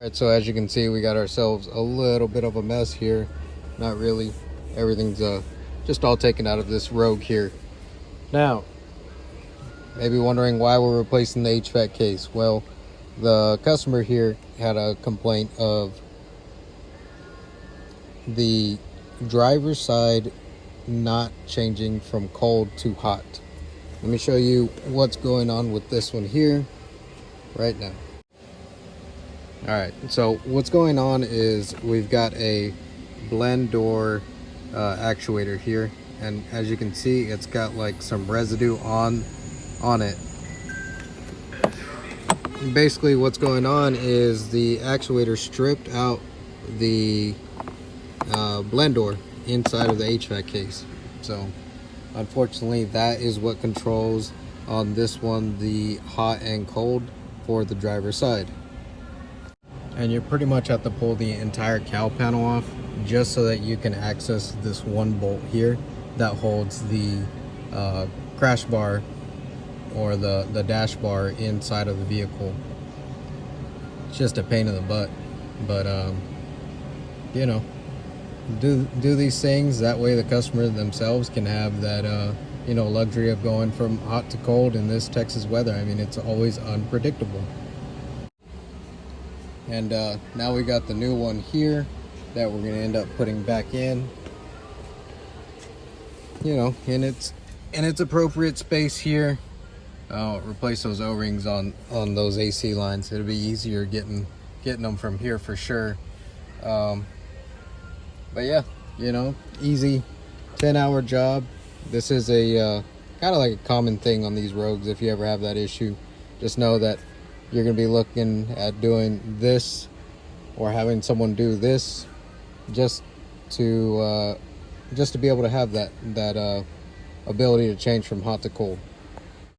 Alright, so as you can see, we got ourselves a little bit of a mess here. Not really. Everything's just all taken out of this rogue here. Now, maybe wondering why we're replacing the HVAC case. Well, the customer here had a complaint of the driver's side not changing from cold to hot. Let me show you what's going on with this one here right now. All right, so what's going on is we've got a blend door actuator here, and as you can see, it's got like some residue on it. And basically what's going on is the actuator stripped out the blend door inside of the HVAC case. So unfortunately, that is what controls on this one the hot and cold for the driver's side. And you pretty much have to pull the entire cowl panel off just so that you can access this one bolt here that holds the crash bar or the dash bar inside of the vehicle. It's just a pain in the butt, but you know, do these things that way the customer themselves can have that you know, luxury of going from hot to cold in this Texas weather. I mean, it's always unpredictable. And now we got the new one here that we're gonna end up putting back in, you know, in its appropriate space here. I'll replace those O-rings on those AC lines. It'll be easier getting them from here for sure. But yeah, you know, easy 10-hour job. This is a kind of like a common thing on these Rogues. If you ever have that issue, just know that you're going to be looking at doing this or having someone do this just to be able to have that ability to change from hot to cold.